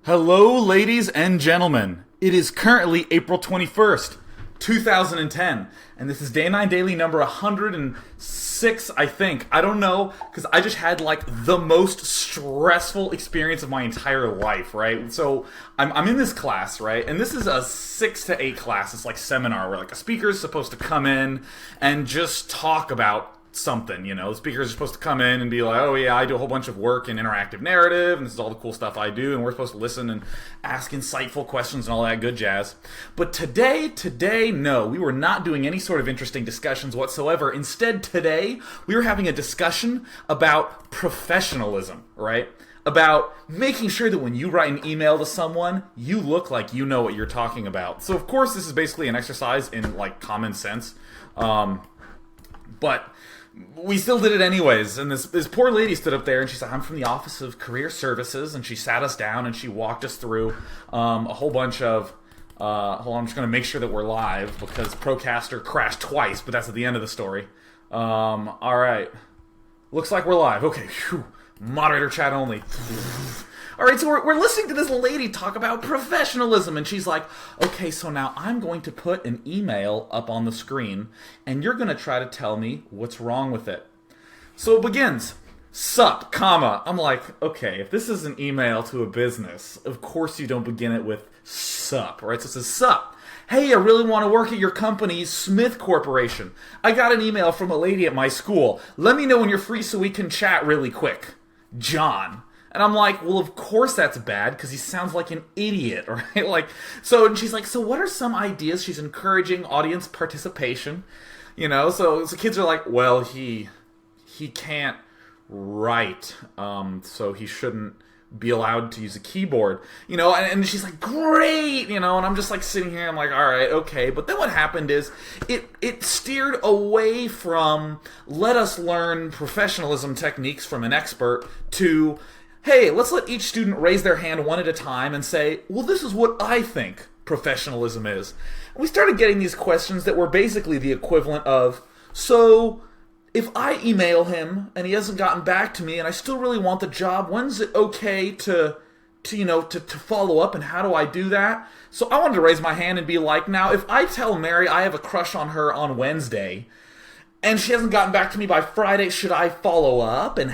Hello, ladies and gentlemen. It is currently April 21st, 2010, and this is Day 9 Daily number 106, I think. I don't know, because I just had, the most stressful experience of my entire life, right? So, I'm in this class, right? And this is a 6 to 8 class. It's like seminar where, a speaker is supposed to come in and just talk about something, the speakers are supposed to come in and be like, oh yeah, I do a whole bunch of work in interactive narrative, and this is all the cool stuff I do, and we're supposed to listen and ask insightful questions and all that good jazz. But today, no, we were not doing any sort of interesting discussions whatsoever. Instead, today, we were having a discussion about professionalism, right? About making sure that when you write an email to someone, you look like you know what you're talking about. So, of course, this is basically an exercise in, common sense. But we still did it anyways, and this poor lady stood up there and she said, I'm from the Office of Career Services, and she sat us down and she walked us through a whole bunch of, hold on, I'm just going to make sure that we're live, because Procaster crashed twice, but that's at the end of the story. Alright, looks like we're live. Okay, phew. Moderator chat only. Alright, so we're listening to this lady talk about professionalism, and she's like, okay, so now I'm going to put an email up on the screen, and you're going to try to tell me what's wrong with it. So it begins, sup, comma. I'm like, okay, if this is an email to a business, of course you don't begin it with sup, right? So it says, sup. Hey, I really want to work at your company, Smith Corporation. I got an email from a lady at my school. Let me know when you're free so we can chat really quick. John. And I'm like, well, of course that's bad, because he sounds like an idiot, right? And she's like, so what are some ideas? She's encouraging audience participation, so kids are like, well, he can't write, so he shouldn't be allowed to use a keyboard, and she's like, great, and I'm just sitting here, I'm like, all right, okay. But then what happened is it steered away from let us learn professionalism techniques from an expert to, hey, let's let each student raise their hand one at a time and say, well, this is what I think professionalism is. And we started getting these questions that were basically the equivalent of, so if I email him and he hasn't gotten back to me and I still really want the job, when's it okay to follow up, and how do I do that? So I wanted to raise my hand and be like, now, if I tell Mary I have a crush on her on Wednesday, and she hasn't gotten back to me by Friday, should I follow up? And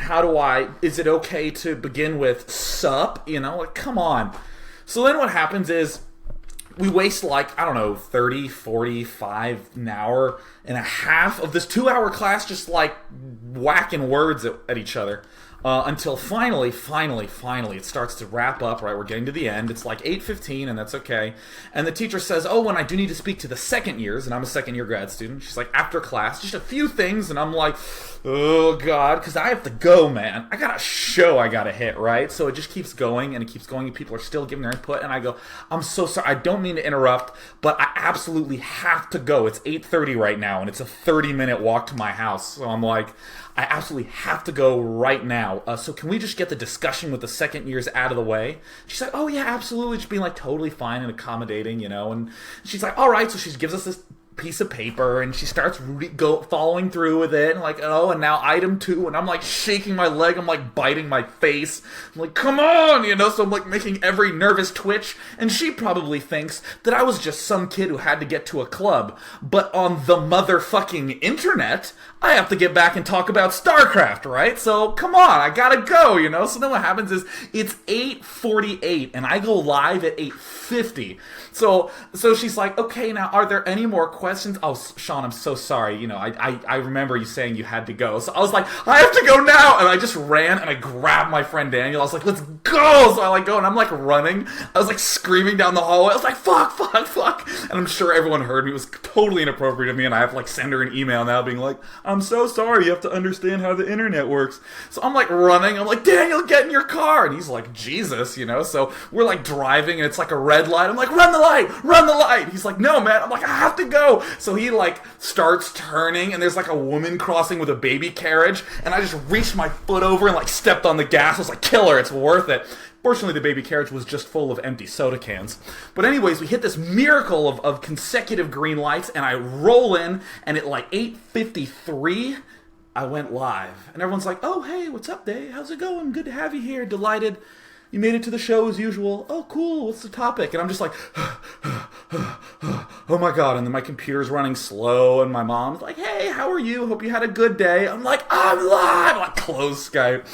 is it okay to begin with sup? Come on. So then what happens is we waste 30, 45, an hour and a half of this 2-hour class just whacking words at each other. Until finally, it starts to wrap up, right? We're getting to the end. It's 8:15, and that's okay. And the teacher says, oh, and I do need to speak to the second years, and I'm a second-year grad student. She's like, after class, just a few things, and I'm like, oh, God, because I have to go, man. I got a show I got to hit, right? So it just keeps going, and people are still giving their input, and I go, I'm so sorry. I don't mean to interrupt, but I absolutely have to go. It's 8:30 right now, and it's a 30-minute walk to my house. So I'm like, I absolutely have to go right now. So can we just get the discussion with the second years out of the way? She's like, oh yeah, absolutely. Just being totally fine and accommodating, and she's like, all right. So she gives us this piece of paper and she starts following through with it, and and now item 2, and I'm shaking my leg, I'm biting my face, I'm like, come on, so I'm making every nervous twitch, and she probably thinks that I was just some kid who had to get to a club, but on the motherfucking internet, I have to get back and talk about Starcraft, right? So come on, I gotta go, So then what happens is it's 8:48 and I go live at 8:50. So she's like, okay, now are there any more questions? Oh, Sean, I'm so sorry. I remember you saying you had to go. So I was like, I have to go now. And I just ran and I grabbed my friend Daniel. I was like, let's go. So I go and I'm running. I was screaming down the hallway. I was like, fuck. And I'm sure everyone heard me. It was totally inappropriate of me. And I have to send her an email now being like, I'm so sorry. You have to understand how the internet works. So I'm running. I'm like, Daniel, get in your car. And he's like, Jesus, So we're driving and it's a red light. I'm like, run the light. He's like, no, man. I'm like, I have to go. So he starts turning and there's a woman crossing with a baby carriage. And I just reached my foot over and stepped on the gas. I was like, kill her. It's worth it. Fortunately, the baby carriage was just full of empty soda cans. But anyways, we hit this miracle of consecutive green lights, and I roll in, and at 8:53, I went live. And everyone's like, oh, hey, what's up, Dave? How's it going? Good to have you here. Delighted you made it to the show as usual. Oh, cool. What's the topic? And I'm just like, oh my god. And then my computer's running slow, and my mom's like, hey, how are you? Hope you had a good day. I'm like, I'm live. I'm like, close Skype.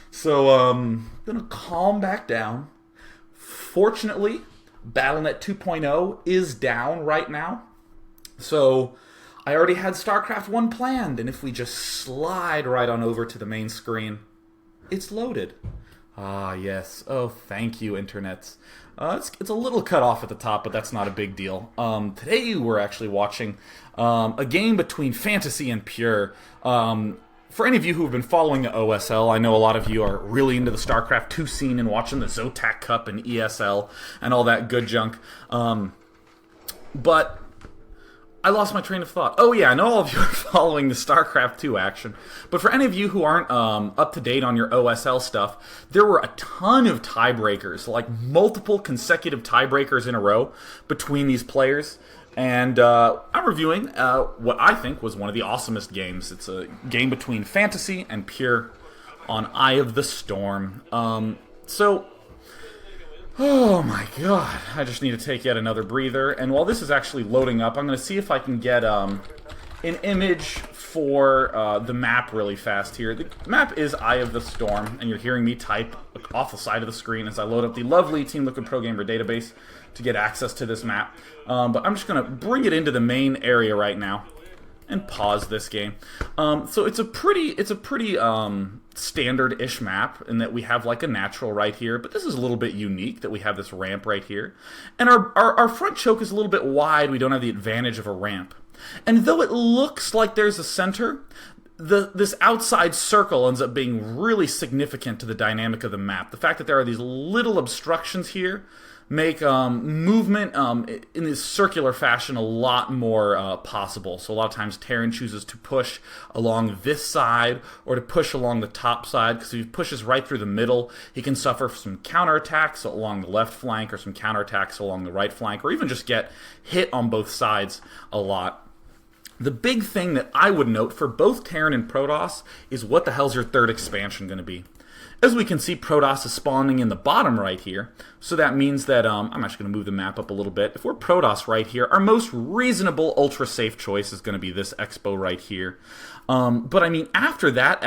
So, I'm gonna calm back down. Fortunately, BattleNet 2.0 is down right now. So, I already had Starcraft 1 planned, and if we just slide right on over to the main screen, it's loaded. Ah, yes. Oh, thank you, internets. It's a little cut off at the top, but that's not a big deal. Today we're actually watching a game between Fantasy and Pure. For any of you who have been following the OSL, I know a lot of you are really into the StarCraft 2 scene and watching the Zotac Cup and ESL and all that good junk. But I lost my train of thought. Oh yeah, I know all of you are following the StarCraft 2 action, but for any of you who aren't up to date on your OSL stuff, there were a ton of tiebreakers, like multiple consecutive tiebreakers in a row between these players. And I'm reviewing what I think was one of the awesomest games. It's a game between Fantasy and Pure on Eye of the Storm. Oh my god, I just need to take yet another breather. And while this is actually loading up, I'm going to see if I can get an image for the map really fast here. The map is Eye of the Storm, and you're hearing me type off the side of the screen as I load up the lovely Team Liquid Pro Gamer database to get access to this map. But I'm just going to bring it into the main area right now and pause this game. So it's a pretty standard-ish map in that we have like a natural right here, but this is a little bit unique that we have this ramp right here. And our front choke is a little bit wide. We don't have the advantage of a ramp. And though it looks like there's a center, this outside circle ends up being really significant to the dynamic of the map. The fact that there are these little obstructions here make movement in this circular fashion a lot more possible. So a lot of times Terran chooses to push along this side or to push along the top side, because if he pushes right through the middle, he can suffer some counterattacks along the left flank or some counterattacks along the right flank, or even just get hit on both sides a lot. The big thing that I would note for both Terran and Protoss is what the hell's your third expansion going to be? As we can see, Protoss is spawning in the bottom right here, so that means that, I'm actually going to move the map up a little bit. If we're Protoss right here, our most reasonable, ultra-safe choice is going to be this Expo right here. But I mean, after that,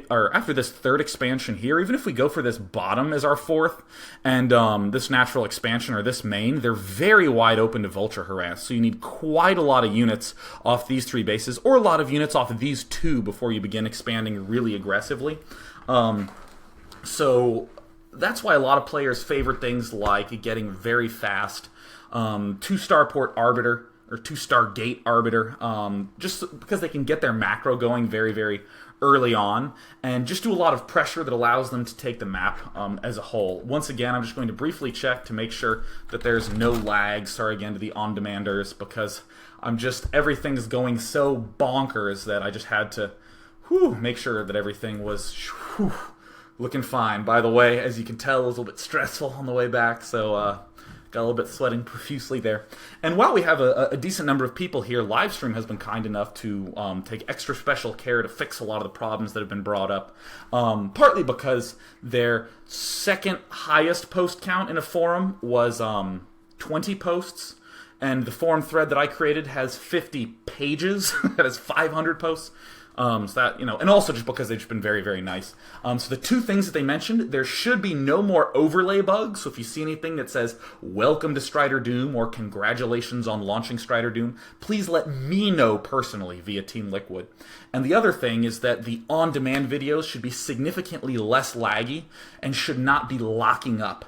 after this third expansion here, even if we go for this bottom as our fourth, and this natural expansion or this main, they're very wide open to Vulture Harass, so you need quite a lot of units off these three bases, or a lot of units off of these two before you begin expanding really aggressively. So that's why a lot of players favor things like getting very fast 2-star port Arbiter or 2-star gate Arbiter, just because they can get their macro going very, very early on and just do a lot of pressure that allows them to take the map as a whole. Once again, I'm just going to briefly check to make sure that there's no lag. Sorry again to the on-demanders, because everything's going so bonkers that I just had to make sure that everything was looking fine. By the way, as you can tell, it was a little bit stressful on the way back, so got a little bit sweating profusely there. And while we have a decent number of people here, Livestream has been kind enough to take extra special care to fix a lot of the problems that have been brought up, partly because their second highest post count in a forum was 20 posts, and the forum thread that I created has 50 pages. That has 500 posts. So that, and also just because they've just been very, very nice. So the two things that they mentioned, there should be no more overlay bugs. So if you see anything that says, welcome to Strider Doom, or congratulations on launching Strider Doom, please let me know personally via Team Liquid. And the other thing is that the on-demand videos should be significantly less laggy and should not be locking up.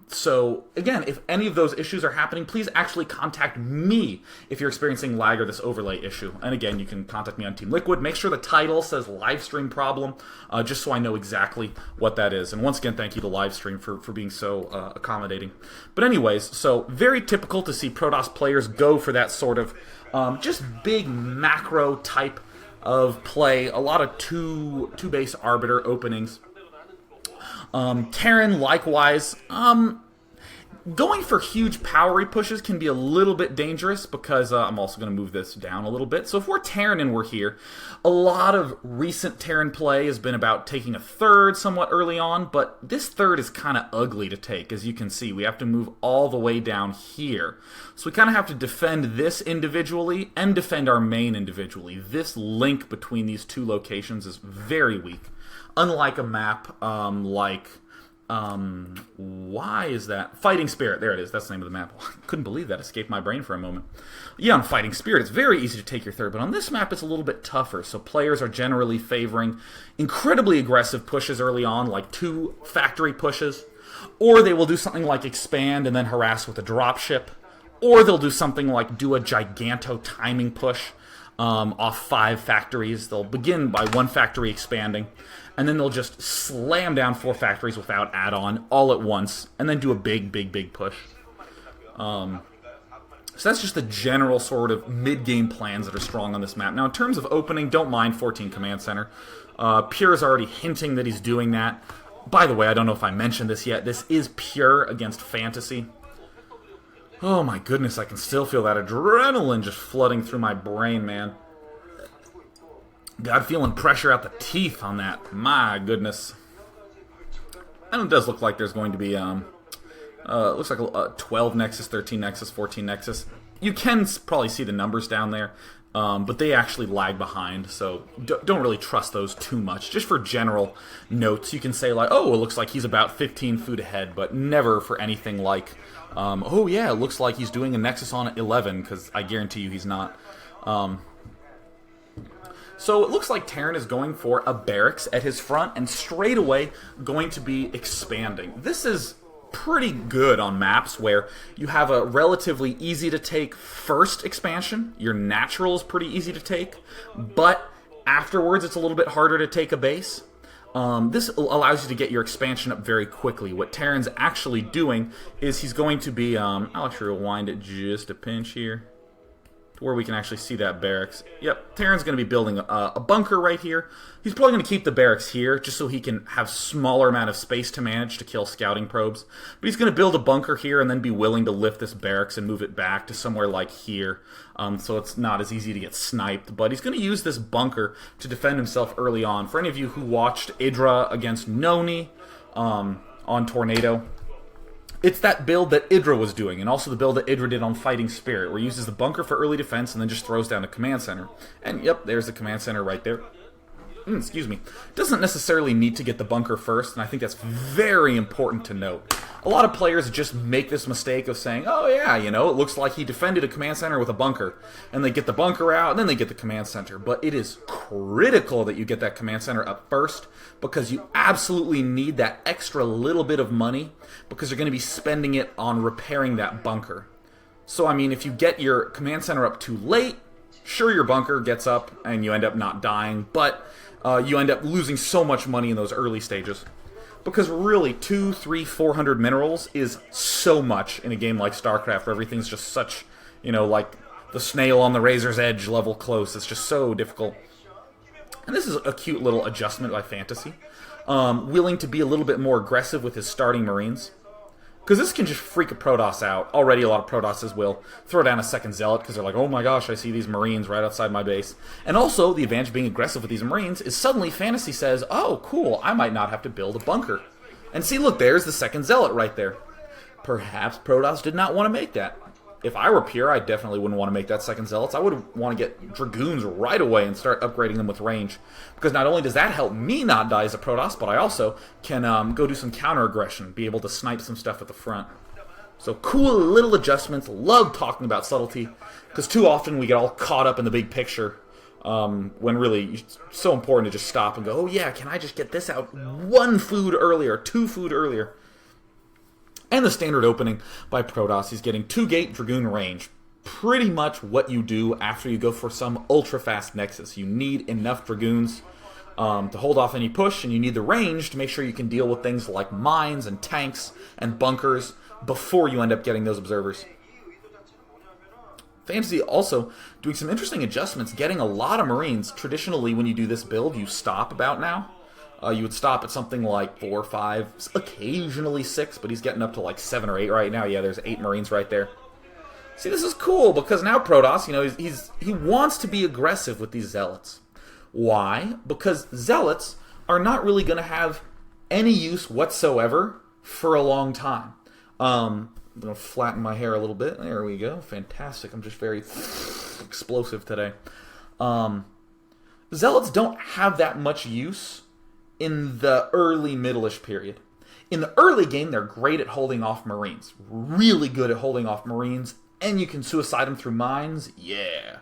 So again, if any of those issues are happening, please actually contact me if you're experiencing lag or this overlay issue. And again, you can contact me on Team Liquid. Make sure the title says live stream problem, just so I know exactly what that is. And once again, thank you to Livestream for being so accommodating. But anyways, so very typical to see Protoss players go for that sort of just big macro type of play. A lot of two base Arbiter openings. Terran, likewise, Going for huge powery pushes can be a little bit dangerous because I'm also going to move this down a little bit. So if we're Terran and we're here, a lot of recent Terran play has been about taking a third somewhat early on, but this third is kind of ugly to take. As you can see, we have to move all the way down here. So we kind of have to defend this individually and defend our main individually. This link between these two locations is very weak. Unlike a map why is that? Fighting Spirit. There it is. That's the name of the map. Couldn't believe that escaped my brain for a moment. Yeah, on Fighting Spirit, it's very easy to take your third, but on this map, it's a little bit tougher. So players are generally favoring incredibly aggressive pushes early on, like 2 factory pushes, or they will do something like expand and then harass with a dropship, or they'll do something like do a giganto timing push off 5 factories. They'll begin by 1 factory expanding, and then they'll just slam down 4 factories without add-on all at once, and then do a big push. So that's just the general sort of mid-game plans that are strong on this map. Now, in terms of opening, don't mind 14 Command Center. Pure is already hinting that he's doing that. By the way, I don't know if I mentioned this yet. This is Pure against Fantasy. Oh my goodness, I can still feel that adrenaline just flooding through my brain, man. God, feeling pressure out the teeth on that. My goodness. And it does look like there's going to be, looks like a 12 Nexus, 13 Nexus, 14 Nexus. You can probably see the numbers down there, but they actually lag behind, so don't really trust those too much. Just for general notes, you can say like, oh, it looks like he's about 15 food ahead, but never for anything like, oh yeah, it looks like he's doing a Nexus on 11, because I guarantee you he's not. So it looks like Terran is going for a barracks at his front and straight away going to be expanding. This is pretty good on maps where you have a relatively easy to take first expansion. Your natural is pretty easy to take, but afterwards it's a little bit harder to take a base. This allows you to get your expansion up very quickly. What Terran's actually doing is he's going to be, I'll actually rewind it just a pinch here, to where we can actually see that barracks. Yep, Terran's going to be building a bunker right here. He's probably going to keep the barracks here, just so he can have smaller amount of space to manage to kill scouting probes. But he's going to build a bunker here and then be willing to lift this barracks and move it back to somewhere like here, so it's not as easy to get sniped. But he's going to use this bunker to defend himself early on. For any of you who watched Idra against Noni on Tornado, it's that build that Idra was doing, and also the build that Idra did on Fighting Spirit, where he uses the bunker for early defense and then just throws down a command center. And yep, there's the command center right there. Excuse me. Doesn't necessarily need to get the bunker first, and I think that's very important to note. A lot of players just make this mistake of saying, oh yeah, you know, it looks like he defended a command center with a bunker. And they get the bunker out, and then they get the command center. But it is critical that you get that command center up first, because you absolutely need that extra little bit of money, because you're going to be spending it on repairing that bunker. So, I mean, if you get your command center up too late, sure, your bunker gets up, and you end up not dying, but you end up losing so much money in those early stages. Because really, 200, 300, 400 minerals is so much in a game like Starcraft, where everything's just such, you know, like the snail on the razor's edge level close. It's just so difficult. And this is a cute little adjustment by Fantasy. Willing to be a little bit more aggressive with his starting Marines. Because this can just freak a Protoss out. Already a lot of Protosses will throw down a second Zealot because they're like, oh my gosh, I see these Marines right outside my base. And also, the advantage of being aggressive with these Marines is suddenly Fantasy says, oh, cool, I might not have to build a bunker. And see, look, there's the second Zealot right there. Perhaps Protoss did not want to make that. If I were Pure, I definitely wouldn't want to make that second Zealots. I would want to get Dragoons right away and start upgrading them with range. Because not only does that help me not die as a Protoss, but I also can go do some counter-aggression, be able to snipe some stuff at the front. So cool little adjustments. Love talking about subtlety, because too often we get all caught up in the big picture, when really it's so important to just stop and go, oh yeah, can I just get this out 1 food earlier, 2 food earlier? And the standard opening by Protoss is getting 2-gate Dragoon range. Pretty much what you do after you go for some ultra-fast Nexus. You need enough Dragoons to hold off any push, and you need the range to make sure you can deal with things like mines and tanks and bunkers before you end up getting those observers. Fantasy also doing some interesting adjustments, getting a lot of Marines. Traditionally, when you do this build, you stop about now. You would stop at something like 4 or 5, occasionally 6, but he's getting up to like 7 or 8 right now. Yeah, there's 8 Marines right there. See, this is cool because now Protoss, he wants to be aggressive with these Zealots. Why? Because Zealots are not really going to have any use whatsoever for a long time. I'm going to flatten my hair a little bit. There we go. Fantastic. I'm just very explosive today. Zealots don't have that much use in the early middle-ish period. In the early game, they're great at holding off Marines. Really good at holding off Marines, and you can suicide them through mines. Yeah.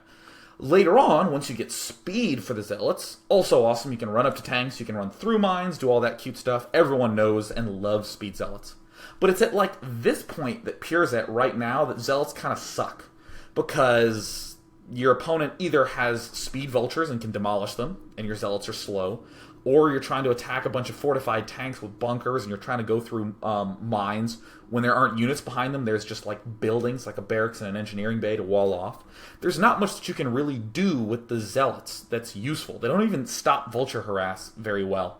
Later on, once you get speed for the Zealots, also awesome. You can run up to tanks, you can run through mines, do all that cute stuff. Everyone knows and loves speed Zealots. But it's at like this point that Pure's at right now that Zealots kind of suck. Because your opponent either has speed vultures and can demolish them, and your Zealots are slow, or you're trying to attack a bunch of fortified tanks with bunkers, and you're trying to go through mines. When there aren't units behind them, there's just like buildings, like a barracks and an engineering bay to wall off. There's not much that you can really do with the Zealots that's useful. They don't even stop vulture harass very well.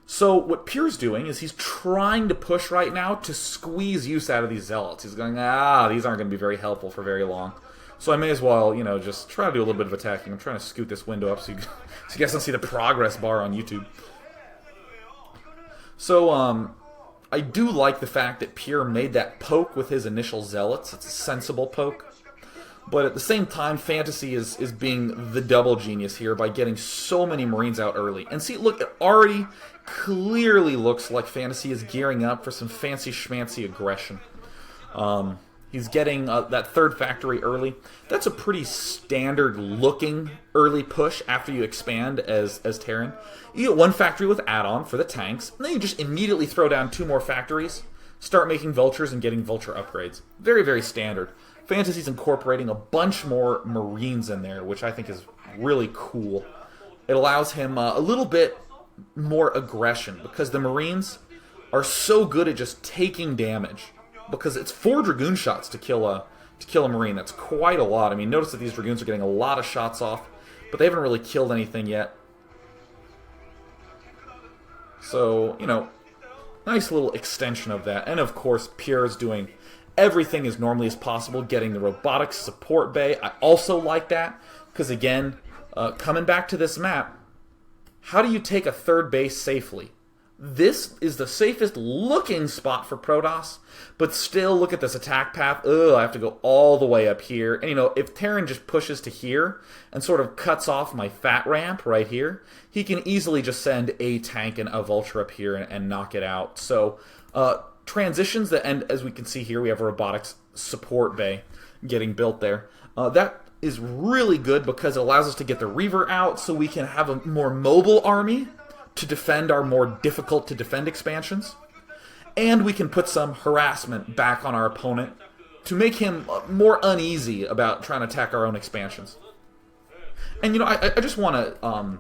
So what Pure's doing is he's trying to push right now to squeeze use out of these Zealots. He's going, these aren't going to be very helpful for very long. So I may as well, just try to do a little bit of attacking. I'm trying to scoot this window up so you guys don't see the progress bar on YouTube. So, I do like the fact that Pure made that poke with his initial Zealots. It's a sensible poke. But at the same time, Fantasy is being the double genius here by getting so many Marines out early. And see, look, it already clearly looks like Fantasy is gearing up for some fancy schmancy aggression. He's getting that third factory early. That's a pretty standard-looking early push after you expand as Terran. You get one factory with add-on for the tanks, and then you just immediately throw down 2 more factories, start making vultures and getting vulture upgrades. Very, very standard. Fantasy's incorporating a bunch more Marines in there, which I think is really cool. It allows him a little bit more aggression, because the Marines are so good at just taking damage. Because it's 4 Dragoon shots to kill a Marine. That's quite a lot. I mean, notice that these Dragoons are getting a lot of shots off, but they haven't really killed anything yet. So, nice little extension of that. And of course, Pure is doing everything as normally as possible, getting the robotics support bay. I also like that, because again, coming back to this map, how do you take a third base safely? This is the safest looking spot for Protoss, but still look at this attack path. I have to go all the way up here. And if Terran just pushes to here and sort of cuts off my fat ramp right here, he can easily just send a tank and a vulture up here and knock it out. So transitions that end, as we can see here, we have a robotics support bay getting built there. That is really good because it allows us to get the Reaver out so we can have a more mobile army to defend our more difficult to defend expansions. And we can put some harassment back on our opponent to make him more uneasy about trying to attack our own expansions. And I just want to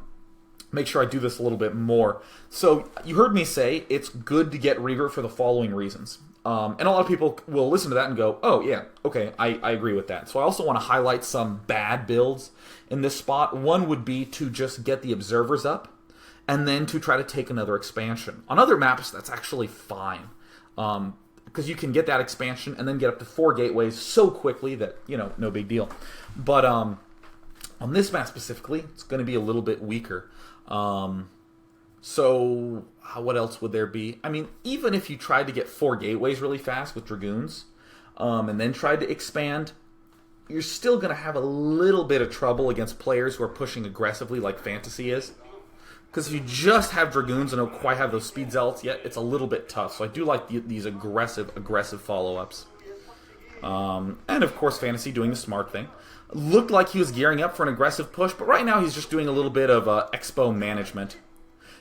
make sure I do this a little bit more. So you heard me say it's good to get Reaver for the following reasons. And a lot of people will listen to that and go, oh yeah, okay, I agree with that. So I also want to highlight some bad builds in this spot. One would be to just get the observers up, and then to try to take another expansion. On other maps, that's actually fine. Because you can get that expansion and then get up to 4 gateways so quickly that, no big deal. But on this map specifically, it's going to be a little bit weaker. So what else would there be? I mean, even if you tried to get 4 gateways really fast with Dragoons, and then tried to expand, you're still going to have a little bit of trouble against players who are pushing aggressively like Fantasy is. Because if you just have Dragoons and don't quite have those speed Zealots yet, it's a little bit tough. So I do like these aggressive follow-ups. And of course, Fantasy doing the smart thing. Looked like he was gearing up for an aggressive push, but right now he's just doing a little bit of expo management.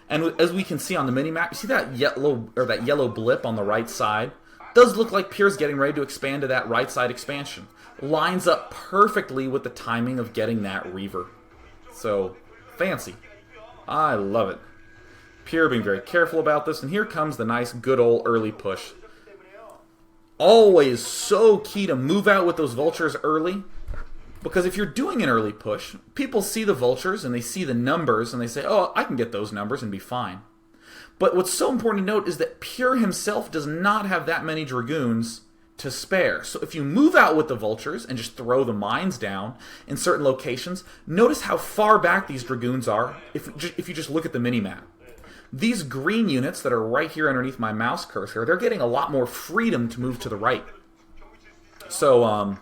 And as we can see on the minimap, you see that yellow blip on the right side? Does look like Pure's getting ready to expand to that right side expansion. Lines up perfectly with the timing of getting that Reaver. So, fancy. I love it. Pure being very careful about this, and here comes the nice good old early push. Always so key to move out with those vultures early. Because if you're doing an early push, people see the vultures and they see the numbers and they say, oh, I can get those numbers and be fine. But what's so important to note is that Pure himself does not have that many Dragoons to spare. So if you move out with the vultures and just throw the mines down in certain locations, notice how far back these Dragoons are if you just look at the minimap. These green units that are right here underneath my mouse cursor, they're getting a lot more freedom to move to the right. So,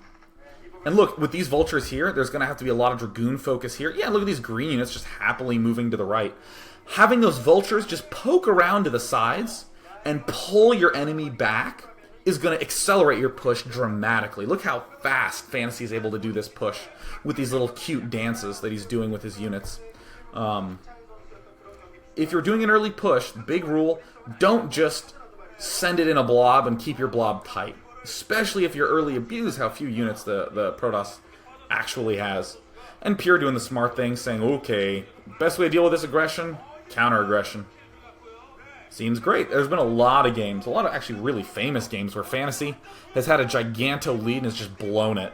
and look, with these vultures here, there's going to have to be a lot of Dragoon focus here. Yeah, look at these green units just happily moving to the right. Having those vultures just poke around to the sides and pull your enemy back is going to accelerate your push dramatically. Look how fast Fantasy is able to do this push with these little cute dances that he's doing with his units. If you're doing an early push, the big rule, don't just send it in a blob and keep your blob tight. Especially if you're early abuse how few units the Protoss actually has. And Pure doing the smart thing, saying, okay, best way to deal with this aggression, counter-aggression. Seems great. There's been a lot of games, a lot of actually really famous games where Fantasy has had a giganto lead and has just blown it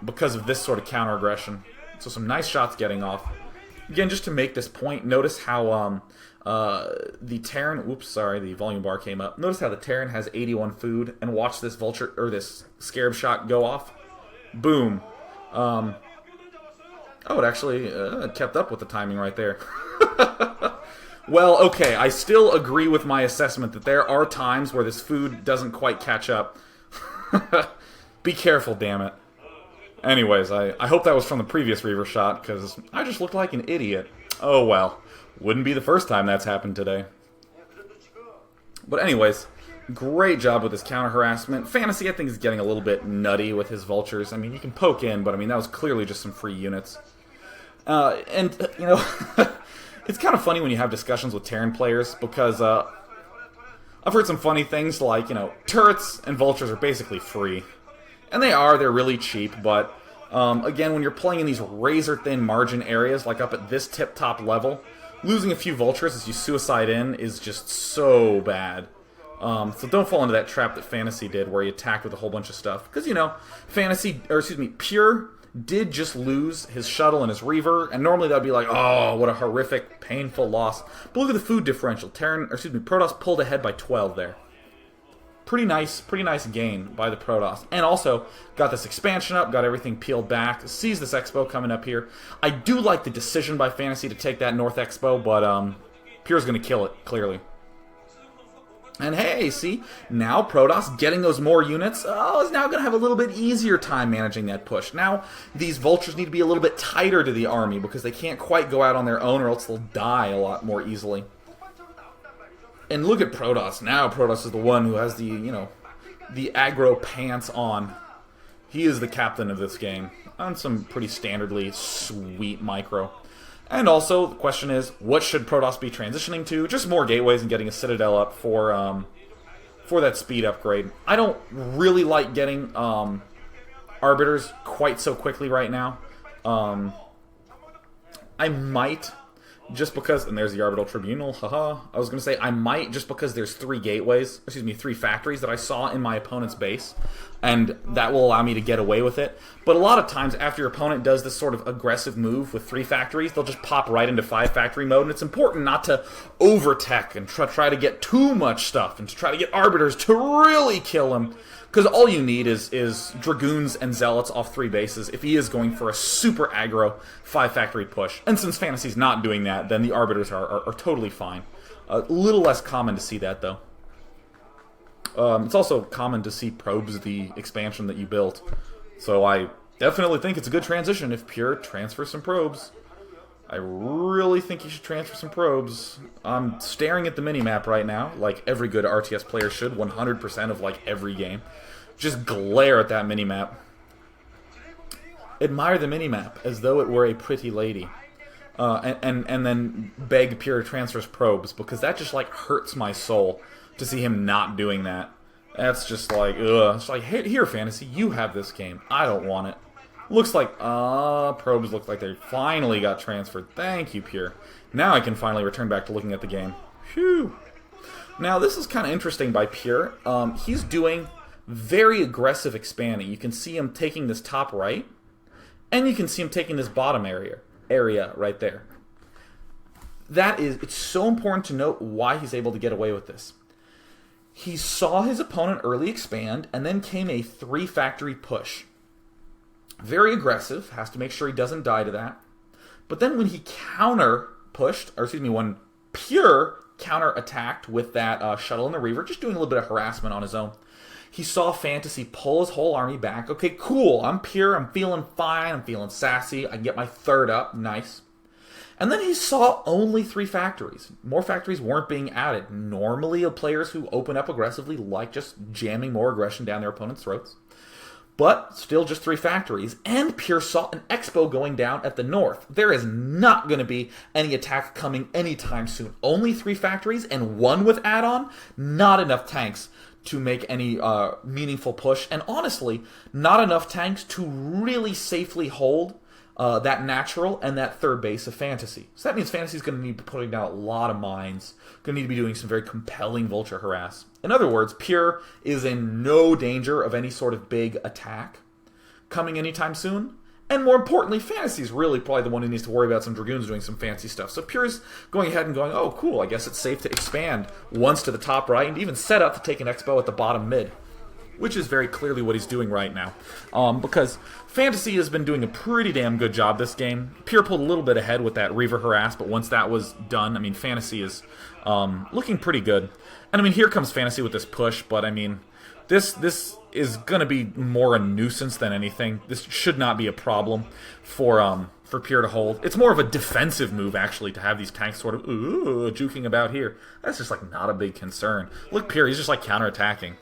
because of this sort of counter-aggression. So some nice shots getting off. Again, just to make this point, notice how the Terran, oops, sorry, the volume bar came up. Notice how the Terran has 81 food, and watch this vulture, or this scarab shot go off. Boom. Oh, it actually kept up with the timing right there. Well, okay, I still agree with my assessment that there are times where this food doesn't quite catch up. Be careful, damn it. Anyways, I hope that was from the previous Reaver shot, because I just looked like an idiot. Oh well. Wouldn't be the first time that's happened today. But anyways, great job with this counter-harassment. Fantasy, I think, is getting a little bit nutty with his vultures. I mean, you can poke in, but I mean, that was clearly just some free units. And, you know, it's kind of funny when you have discussions with Terran players, because I've heard some funny things like, you know, turrets and vultures are basically free. And they're really cheap, but again, when you're playing in these razor-thin margin areas, like up at this tip-top level, losing a few vultures as you suicide in is just so bad. So don't fall into that trap that Fantasy did, where he attacked with a whole bunch of stuff. Because, you know, Pure did just lose his shuttle and his Reaver, and normally that would be like, oh, what a horrific, painful loss. But look at the food differential. Protoss pulled ahead by 12 there. Pretty nice gain by the Protoss. And also, got this expansion up, got everything peeled back, sees this Expo coming up here. I do like the decision by Fantasy to take that North Expo, but Pure's going to kill it, clearly. And hey, see, now Protoss getting those more units, is now going to have a little bit easier time managing that push. Now, these vultures need to be a little bit tighter to the army, because they can't quite go out on their own, or else they'll die a lot more easily. And look at Protoss. Now Protoss is the one who has the, you know, the aggro pants on. He is the captain of this game. On some pretty standardly sweet micro. And also, the question is, what should Protoss be transitioning to? Just more gateways and getting a Citadel up for that speed upgrade. I don't really like getting Arbiters quite so quickly right now. I might... just because, and there's the Orbital Tribunal, haha. I was going to say, I might, just because there's 3 factories that I saw in my opponent's base, and that will allow me to get away with it. But a lot of times, after your opponent does this sort of aggressive move with 3 factories, they'll just pop right into 5-factory mode, and it's important not to over-tech and try to get too much stuff, and to try to get Arbiters to really kill him. Because all you need is Dragoons and Zealots off 3 bases if he is going for a super aggro 5-factory push. And since Fantasy's not doing that, then the Arbiters are totally fine. A little less common to see that, though. It's also common to see Probes the expansion that you built. So I definitely think it's a good transition if Pure transfers some Probes. I really think you should transfer some Probes. I'm staring at the minimap right now, like every good RTS player should, 100% of like every game. Just glare at that minimap. Admire the minimap as though it were a pretty lady. And then beg Pure transfers Probes, because that just like hurts my soul to see him not doing that. That's just like, ugh. It's like, here, Fantasy, you have this game. I don't want it. Looks like, Probes look like they finally got transferred. Thank you, Pure. Now I can finally return back to looking at the game. Phew. Now, this is kind of interesting by Pure. He's doing very aggressive expanding. You can see him taking this top right, And you can see him taking this bottom area right there. It's so important to note why he's able to get away with this. He saw his opponent early expand, and then came a 3-factory push. Very aggressive, has to make sure he doesn't die to that. But then when he when Pure counter-attacked with that shuttle and the Reaver, just doing a little bit of harassment on his own, he saw Fantasy pull his whole army back. Okay, cool, I'm Pure, I'm feeling fine, I'm feeling sassy, I can get my 3rd up, nice. And then he saw only 3 factories. More factories weren't being added. Normally, players who open up aggressively like just jamming more aggression down their opponent's throats. But still just 3 factories. And Pure saw an Expo going down at the north. There is not going to be any attack coming anytime soon. Only 3 factories and 1 with add-on. Not enough tanks to make any meaningful push. And honestly, not enough tanks to really safely hold that natural and that 3rd base of Fantasy. So that means Fantasy's going to need to be putting down a lot of mines. Going to need to be doing some very compelling Vulture harass. In other words, Pure is in no danger of any sort of big attack coming anytime soon. And more importantly, Fantasy's really probably the one who needs to worry about some Dragoons doing some fancy stuff. So Pure's going ahead and going, oh cool, I guess it's safe to expand once to the top right and even set up to take an Expo at the bottom mid. Which is very clearly what he's doing right now. Because Fantasy has been doing a pretty damn good job this game. Pure pulled a little bit ahead with that Reaver harass, but once that was done, I mean, Fantasy is looking pretty good. And I mean, here comes Fantasy with this push, but I mean, this is going to be more a nuisance than anything. This should not be a problem for Pure to hold. It's more of a defensive move, actually, to have these tanks sort of juking about here. That's just, like, not a big concern. Look, Pure, he's just, like, counterattacking.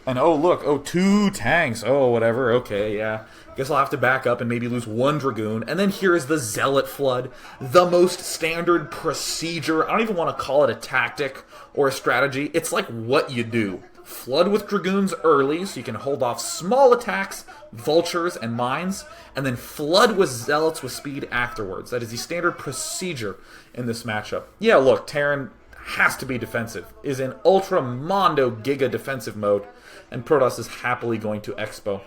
And oh look, 2 tanks, oh whatever, okay, yeah. Guess I'll have to back up and maybe lose 1 Dragoon. And then here is the Zealot Flood, the most standard procedure. I don't even want to call it a tactic or a strategy. It's like what you do. Flood with Dragoons early so you can hold off small attacks, Vultures, and Mines. And then flood with Zealots with speed afterwards. That is the standard procedure in this matchup. Yeah, look, Terran has to be defensive. Is in Ultra Mondo Giga defensive mode. And Protoss is happily going to Expo.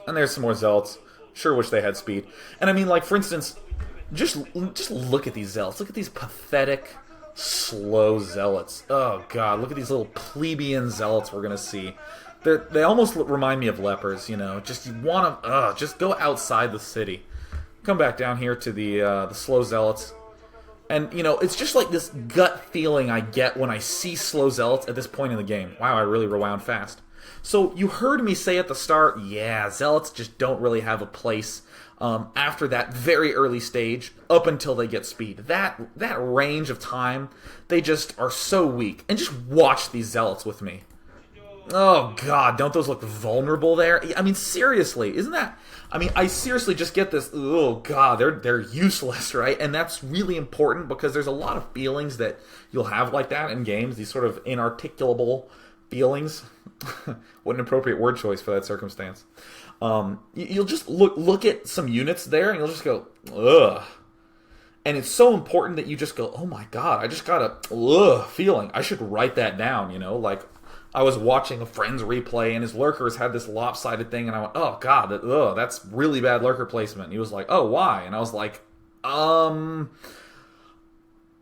And there's some more Zealots. Sure wish they had speed. And I mean, like, for instance, just look at these Zealots. Look at these pathetic, slow Zealots. Oh, God. Look at these little plebeian Zealots we're going to see. They almost remind me of lepers, you know. Just, you want to, just go outside the city. Come back down here to the slow Zealots. And, you know, it's just like this gut feeling I get when I see slow Zealots at this point in the game. Wow, I really rewound fast. So, you heard me say at the start, yeah, Zealots just don't really have a place after that very early stage up until they get speed. That range of time, they just are so weak. And just watch these Zealots with me. Oh, God, don't those look vulnerable there? I mean, seriously, isn't that... I mean, I seriously just get this, oh, God, they're useless, right? And that's really important because there's a lot of feelings that you'll have like that in games, these sort of inarticulable feelings. What an appropriate word choice for that circumstance. You'll just look at some units there and you'll just go, ugh. And it's so important that you just go, oh, my God, I just got a ugh feeling. I should write that down, you know, like... I was watching a friend's replay, and his lurkers had this lopsided thing, and I went, oh, God, that's really bad lurker placement. And he was like, oh, why? And I was like, and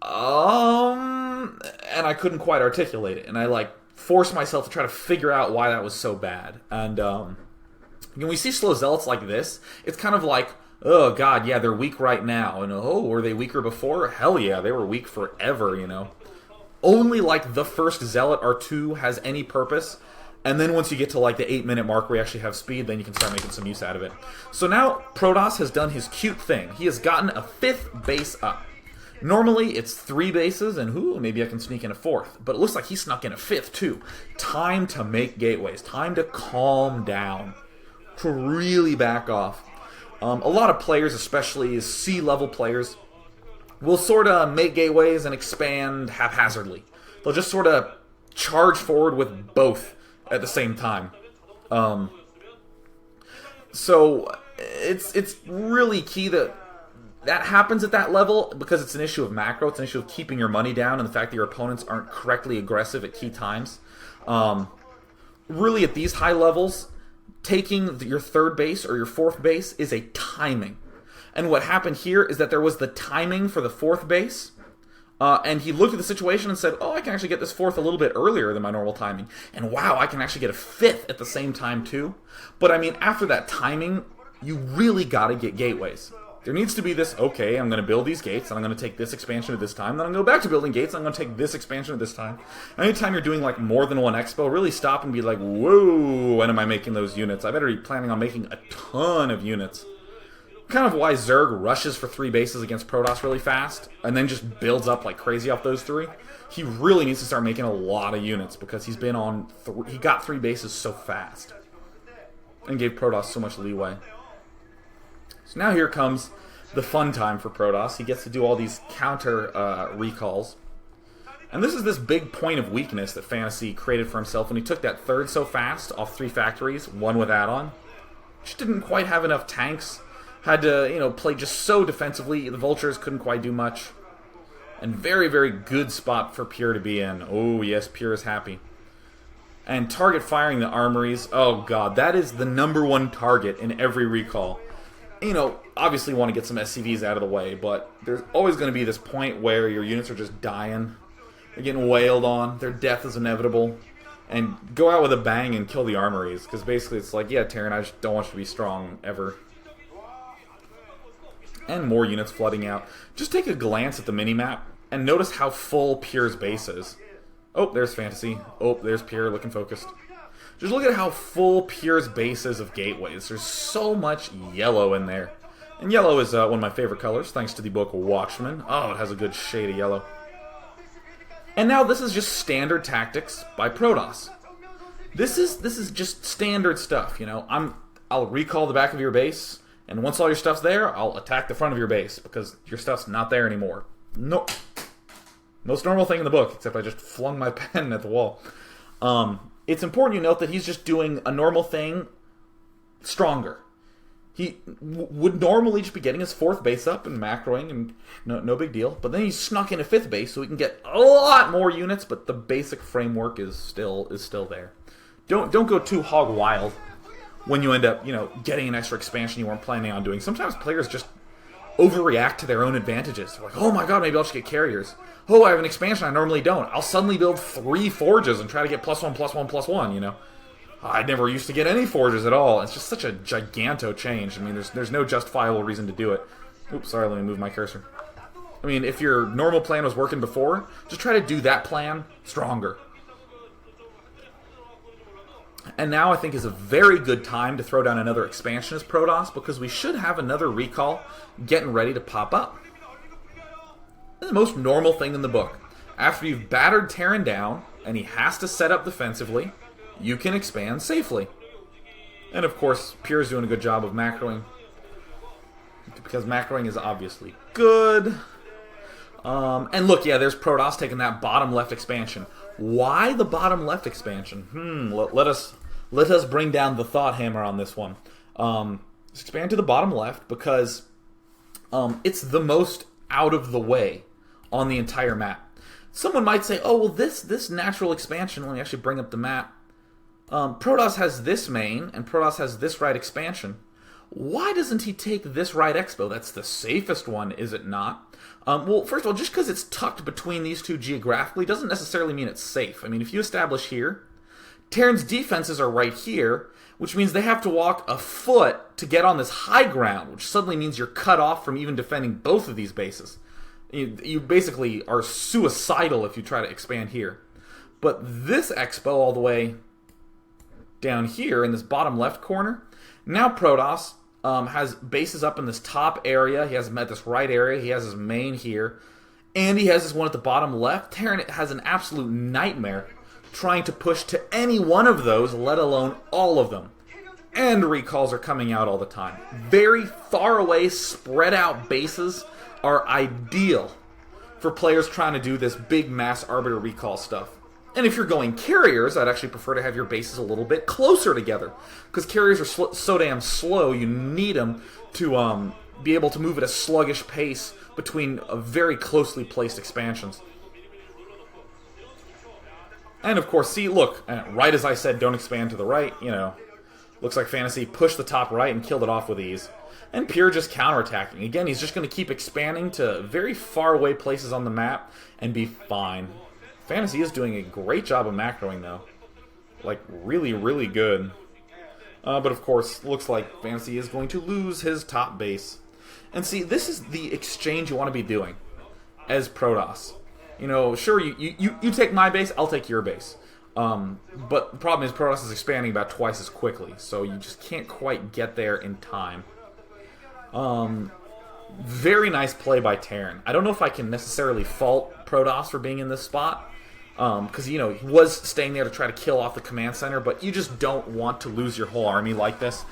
I couldn't quite articulate it. And I, like, forced myself to try to figure out why that was so bad. And when we see slow Zealots like this, it's kind of like, oh, God, yeah, they're weak right now. And, oh, were they weaker before? Hell yeah, they were weak forever, you know. Only, like, the first Zealot or 2 has any purpose, and then once you get to, like, the 8-minute mark where you actually have speed, then you can start making some use out of it. So now, Protoss has done his cute thing. He has gotten a 5th base up. Normally, it's 3 bases, and maybe I can sneak in a 4th, but it looks like he snuck in a 5th, too. Time to make gateways. Time to calm down. To really back off. A lot of players, especially C-level players, will sort of make gateways and expand haphazardly. They'll just sort of charge forward with both at the same time. So it's really key that happens at that level because it's an issue of macro. It's an issue of keeping your money down and the fact that your opponents aren't correctly aggressive at key times. Really, at these high levels, taking your third base or your fourth base is a timing. And what happened here is that there was the timing for the fourth base, and he looked at the situation and said, oh, I can actually get this fourth a little bit earlier than my normal timing. And wow, I can actually get a fifth at the same time too. But I mean, after that timing, you really got to get gateways. There needs to be this, okay, I'm going to build these gates, and I'm going to take this expansion at this time, then I'm going to go back to building gates, and I'm going to take this expansion at this time. And anytime you're doing like more than one expo, really stop and be like, whoa, when am I making those units? I better be planning on making a ton of units. Kind of why Zerg rushes for 3 bases against Protoss really fast, and then just builds up like crazy off those 3. He really needs to start making a lot of units, because he's been on, he got 3 bases so fast, and gave Protoss so much leeway. So now here comes the fun time for Protoss. He gets to do all these counter recalls. And this is this big point of weakness that Fantasy created for himself when he took that third so fast off 3 factories, 1 with add-on. Just didn't quite have enough tanks. Had to, play just so defensively. The Vultures couldn't quite do much. And very, very good spot for Pure to be in. Oh, yes, Pure is happy. And target firing the armories. Oh, God, that is the #1 target in every recall. Obviously want to get some SCVs out of the way, but there's always going to be this point where your units are just dying. They're getting wailed on. Their death is inevitable. And go out with a bang and kill the armories, because basically it's like, yeah, Terran, I just don't want you to be strong, ever. And more units flooding out. Just take a glance at the minimap, and notice how full Pure's base is. Oh, there's Fantasy. Oh, there's Pure, looking focused. Just look at how full Pure's base is of gateways. There's so much yellow in there. And yellow is one of my favorite colors, thanks to the book Watchmen. Oh, it has a good shade of yellow. And now this is just standard tactics by Protoss. This is just standard stuff, I'll recall the back of your base, and once all your stuff's there, I'll attack the front of your base, because your stuff's not there anymore. No. Most normal thing in the book, except I just flung my pen at the wall. It's important you note that he's just doing a normal thing stronger. He would normally just be getting his 4th base up and macroing, and no big deal. But then he snuck in a 5th base so he can get a lot more units, but the basic framework is still there. Don't go too hog wild when you end up, getting an extra expansion you weren't planning on doing. Sometimes players just overreact to their own advantages. They're like, oh my god, maybe I'll just get carriers. Oh, I have an expansion I normally don't. I'll suddenly build 3 forges and try to get +1/+1/+1, I never used to get any forges at all. It's just such a giganto change. I mean, there's no justifiable reason to do it. Oops, sorry, let me move my cursor. I mean, if your normal plan was working before, just try to do that plan stronger. And now I think is a very good time to throw down another expansion as Protoss, because we should have another recall getting ready to pop up. This is the most normal thing in the book. After you've battered Terran down, and he has to set up defensively, you can expand safely. And of course, Pure's doing a good job of macroing, because macroing is obviously good. And look, yeah, there's Protoss taking that bottom left expansion. Why the bottom left expansion? Let us bring down the thought hammer on this one. Let's expand to the bottom left because it's the most out of the way on the entire map. Someone might say, oh, well, this natural expansion, let me actually bring up the map. Protoss has this main, and Protoss has this right expansion. Why doesn't he take this right expo? That's the safest one, is it not? Well, first of all, just because it's tucked between these two geographically doesn't necessarily mean it's safe. I mean, if you establish here, Terran's defenses are right here, which means they have to walk a foot to get on this high ground, which suddenly means you're cut off from even defending both of these bases. You basically are suicidal if you try to expand here. But this expo all the way down here in this bottom left corner, now Protoss has bases up in this top area. He has them at this right area. He has his main here. And he has this one at the bottom left. Terran has an absolute nightmare trying to push to any one of those, let alone all of them. And recalls are coming out all the time. Very far away, spread out bases are ideal for players trying to do this big mass arbiter recall stuff. And if you're going carriers, I'd actually prefer to have your bases a little bit closer together, because carriers are so damn slow, you need them to be able to move at a sluggish pace between very closely placed expansions. And of course, see, look, right as I said, don't expand to the right, Looks like Fantasy pushed the top right and killed it off with ease. And Pure just counterattacking. Again, he's just going to keep expanding to very far away places on the map and be fine. Fantasy is doing a great job of macroing, though. Like, really, really good. But of course, looks like Fantasy is going to lose his top base. And see, this is the exchange you want to be doing as Protoss. You know, sure, you take my base, I'll take your base. But the problem is Protoss is expanding about twice as quickly, so you just can't quite get there in time. Very nice play by Terran. I don't know if I can necessarily fault Protoss for being in this spot, because, you know, he was staying there to try to kill off the command center, but you just don't want to lose your whole army like this.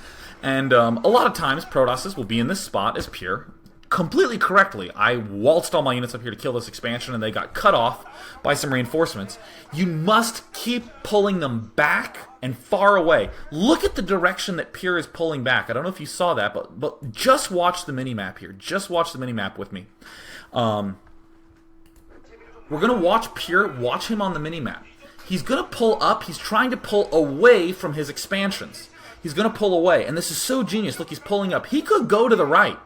And a lot of times Protosses will be in this spot as Pure. Completely correctly, I waltzed all my units up here to kill this expansion, and they got cut off by some reinforcements. You must keep pulling them back and far away. Look at the direction that Pure is pulling back. I don't know if you saw that, but just watch the minimap here. Just watch the minimap with me. We're going to watch Pure. Watch him on the minimap. He's going to pull up. He's trying to pull away from his expansions. He's going to pull away, and this is so genius. Look, he's pulling up. He could go to the right.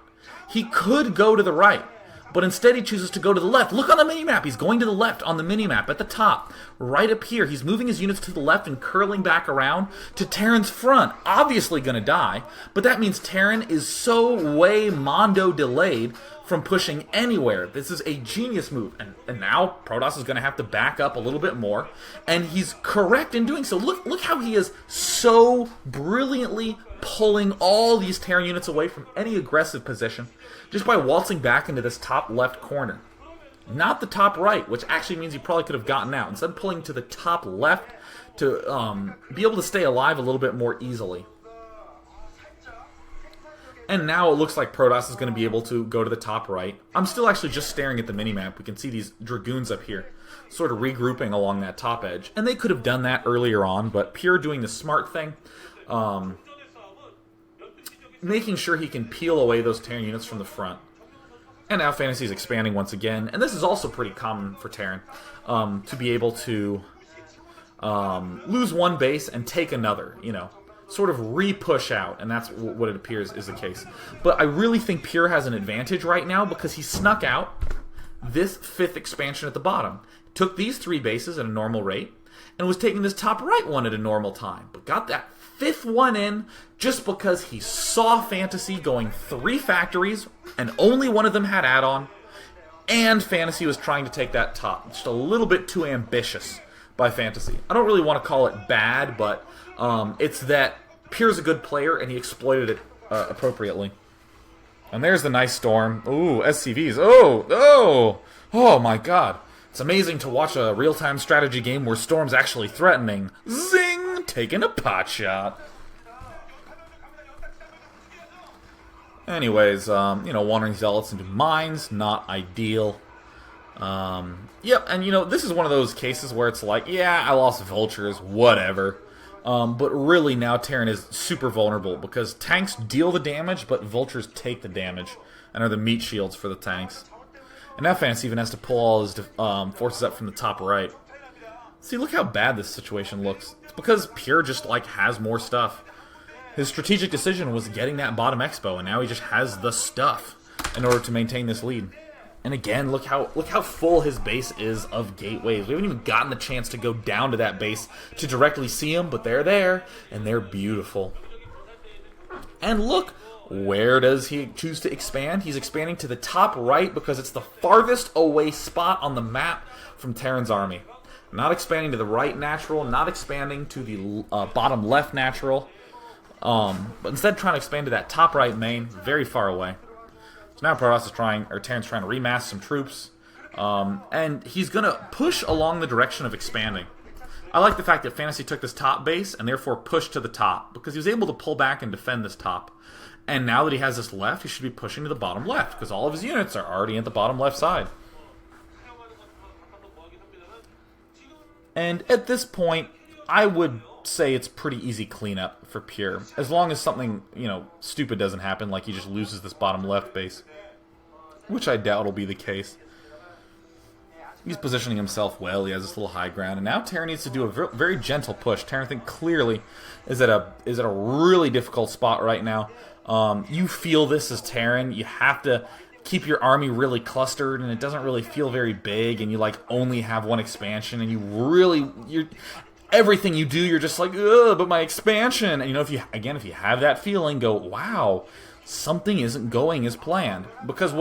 He could go to the right, but instead he chooses to go to the left. Look on the minimap. He's going to the left on the minimap at the top. Right up here, he's moving his units to the left and curling back around to Terran's front. Obviously going to die, but that means Terran is so way Mondo delayed from pushing anywhere. This is a genius move, and now Protoss is going to have to back up a little bit more, and he's correct in doing so. Look how he is so brilliantly pulling all these Terran units away from any aggressive position just by waltzing back into this top left corner. Not the top right, which actually means he probably could have gotten out. Instead, pulling to the top left to be able to stay alive a little bit more easily. And now it looks like Protoss is going to be able to go to the top right. I'm still actually just staring at the minimap. We can see these Dragoons up here sort of regrouping along that top edge. And they could have done that earlier on, but Pure doing the smart thing. Making sure he can peel away those Terran units from the front. And now Fantasy is expanding once again. And this is also pretty common for Terran, to be able to lose one base and take another, you know. Sort of re-push out, and that's what it appears is the case. But I really think Pure has an advantage right now because he snuck out this 5th expansion at the bottom. Took these 3 bases at a normal rate, and was taking this top right one at a normal time. But got that 5th one in just because he saw Fantasy going 3 factories, and only one of them had add-on, and Fantasy was trying to take that top. Just a little bit too ambitious by Fantasy. I don't really want to call it bad, but it's that Pure's a good player, and he exploited it appropriately. And there's the nice storm. Ooh, SCVs. Oh my god. It's amazing to watch a real-time strategy game where Storm's actually threatening. Zing! Taking a pot shot. Anyways, you know, wandering zealots into mines, not ideal. Yep, and you know, this is one of those cases where it's like, yeah, I lost vultures, whatever. But really now Terran is super vulnerable because tanks deal the damage, but vultures take the damage and are the meat shields for the tanks. And now Fantasy even has to pull all his forces up from the top right. See, look how bad this situation looks. It's because Pure just, like, has more stuff. His strategic decision was getting that bottom expo, and now he just has the stuff in order to maintain this lead. And again, look how full his base is of gateways. We haven't even gotten the chance to go down to that base to directly see them, but they're there, and they're beautiful. And look, where does he choose to expand? He's expanding to the top right because it's the farthest away spot on the map from Terran's army. Not expanding to the right natural, not expanding to the bottom left natural, but instead trying to expand to that top right main, very far away. So now Protoss is Terran's trying to remass some troops, and he's going to push along the direction of expanding. I like the fact that Fantasy took this top base and therefore pushed to the top, because he was able to pull back and defend this top. And now that he has this left, he should be pushing to the bottom left, because all of his units are already at the bottom left side. And at this point, I would say it's pretty easy cleanup for Pure, as long as something, you know, stupid doesn't happen, like he just loses this bottom left base, which I doubt will be the case. He's positioning himself well. He has this little high ground, and now Terran needs to do a very gentle push. Terran, I think, clearly is at a really difficult spot right now. You feel this as Terran. You have to keep your army really clustered, and it doesn't really feel very big, and you like only have one expansion, and you're everything you do, you're just like, ugh, but my expansion. And if you have that feeling, go, wow, something isn't going as planned. Because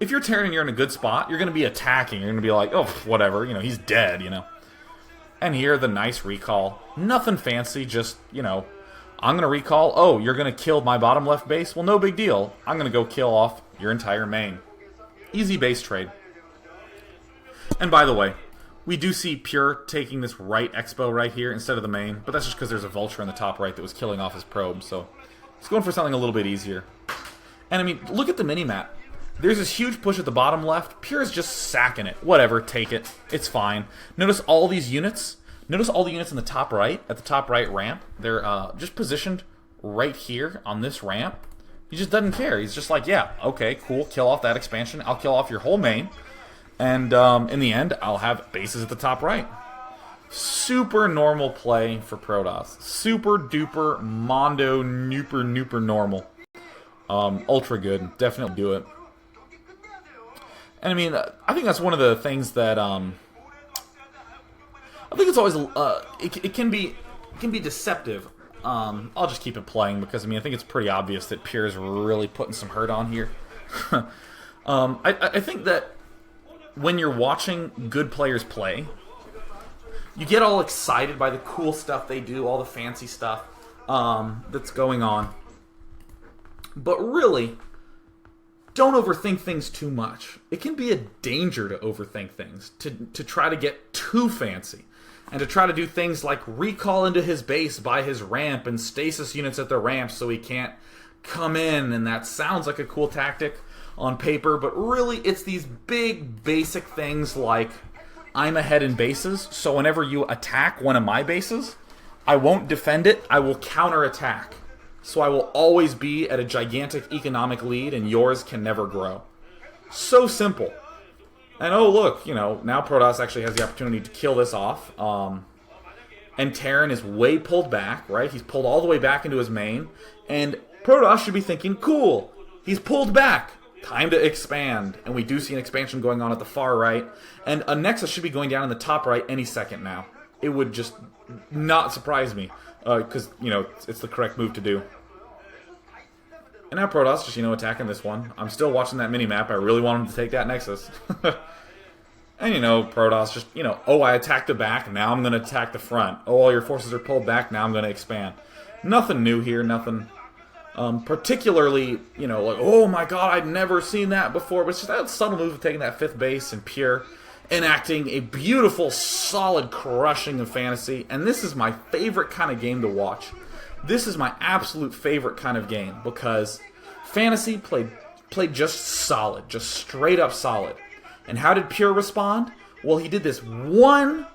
if you're Terran and you're in a good spot, you're going to be attacking. You're going to be like, oh, whatever, he's dead, And here, the nice recall. Nothing fancy, just, I'm going to recall. Oh, you're going to kill my bottom left base? Well, no big deal. I'm going to go kill off your entire main. Easy base trade. And by the way, we do see Pure taking this right expo right here instead of the main, but that's just because there's a vulture in the top right that was killing off his probe, so he's going for something a little bit easier. And I mean, look at the mini-map. There's this huge push at the bottom left. Pure is just sacking it. Whatever, take it. It's fine. Notice all these units. Notice all the units in the top right, at the top right ramp. They're just positioned right here on this ramp. He just doesn't care. He's just like, yeah, okay, cool, kill off that expansion. I'll kill off your whole main. And in the end, I'll have bases at the top right. Super normal play for Protoss. Super duper mondo nooper normal. Ultra good. Definitely do it. And I mean, I think that's one of the things that I think it's always it can be deceptive. I'll just keep it playing because I think it's pretty obvious that Pure is really putting some hurt on here. I think that when you're watching good players play, you get all excited by the cool stuff they do, all the fancy stuff that's going on. But really, don't overthink things too much. It can be a danger to overthink things, to try to get too fancy, and to try to do things like recall into his base by his ramp and stasis units at the ramp so he can't come in, and that sounds like a cool tactic on paper, but really it's these big basic things like I'm ahead in bases, so whenever you attack one of my bases, I won't defend it, I will counterattack. So I will always be at a gigantic economic lead and yours can never grow. So simple. And oh look, now Protoss actually has the opportunity to kill this off. And Terran is way pulled back, right? He's pulled all the way back into his main. And Protoss should be thinking, cool, he's pulled back. Time to expand. And we do see an expansion going on at the far right. And a Nexus should be going down in the top right any second now. It would just not surprise me. Because, it's the correct move to do. And now Protoss just, attacking this one. I'm still watching that mini-map. I really want him to take that Nexus. And, Protoss just, oh, I attacked the back. Now I'm going to attack the front. Oh, all your forces are pulled back. Now I'm going to expand. Nothing new here. Nothing particularly, like, oh my god, I'd never seen that before. But it's just that subtle move of taking that 5th base and Pure enacting a beautiful, solid crushing of fantasy. And this is my favorite kind of game to watch. This is my absolute favorite kind of game because fantasy played just solid, just straight up solid. And how did Pure respond? Well, he did this one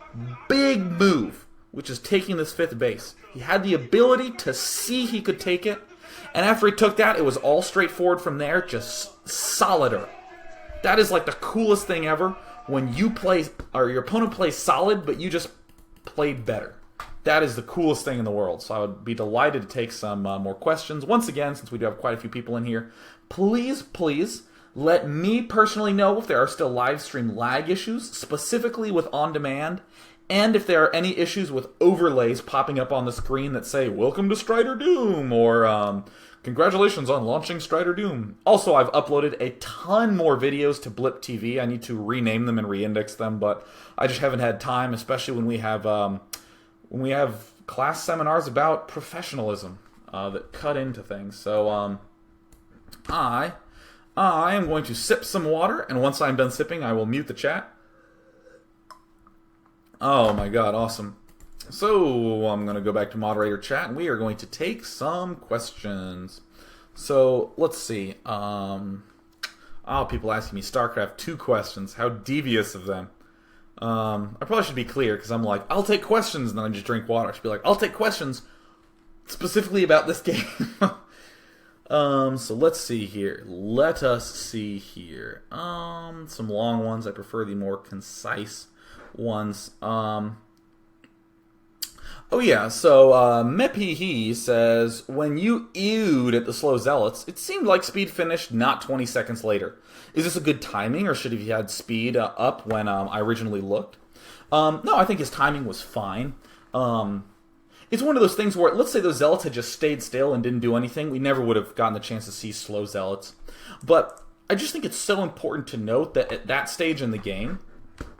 big move, which is taking this 5th base. He had the ability to see he could take it, and after he took that, it was all straightforward from there, just solider. That is like the coolest thing ever, when you play, or your opponent plays solid, but you just played better. That is the coolest thing in the world. So I would be delighted to take some more questions. Once again, since we do have quite a few people in here, please let me personally know if there are still live stream lag issues, specifically with on-demand, and if there are any issues with overlays popping up on the screen that say, welcome to Strider Doom, or congratulations on launching Strider Doom. Also, I've uploaded a ton more videos to Blip TV. I need to rename them and reindex them, but I just haven't had time, especially when we have class seminars about professionalism that cut into things. So I am going to sip some water, and once I'm done sipping, I will mute the chat. Oh my god, awesome. So I'm going to go back to moderator chat, and we are going to take some questions. So let's see. People asking me StarCraft 2 questions. How devious of them. I probably should be clear, because I'm like, I'll take questions, and then I just drink water. I should be like, I'll take questions specifically about this game. So let's see here. Let us see here. Some long ones. I prefer the more concise ones. Oh yeah, so Mepihi says, when you ewed at the slow zealots, it seemed like speed finished not 20 seconds later. Is this a good timing, or should he have had speed up when I originally looked? No, I think his timing was fine. It's one of those things where, let's say those zealots had just stayed still and didn't do anything, we never would have gotten the chance to see slow zealots. But I just think it's so important to note that at that stage in the game,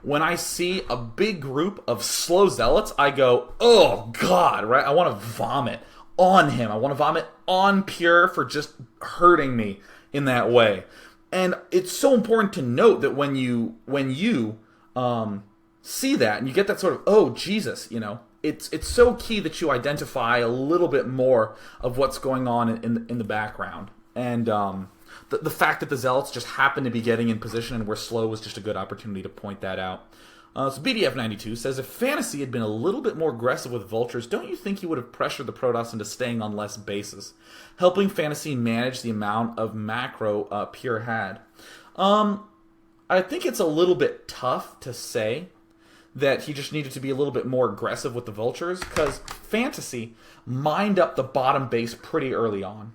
when I see a big group of slow zealots, I go, oh god, right? I want to vomit on him. I want to vomit on Pure for just hurting me in that way. And it's so important to note that when you see that and you get that sort of, oh Jesus, it's so key that you identify a little bit more of what's going on in the background. And the fact that the Zealots just happened to be getting in position and were slow was just a good opportunity to point that out. So BDF92 says, if Fantasy had been a little bit more aggressive with Vultures, don't you think he would have pressured the Protoss into staying on less bases, helping Fantasy manage the amount of macro Pure had? I think it's a little bit tough to say that he just needed to be a little bit more aggressive with the Vultures, because Fantasy mined up the bottom base pretty early on.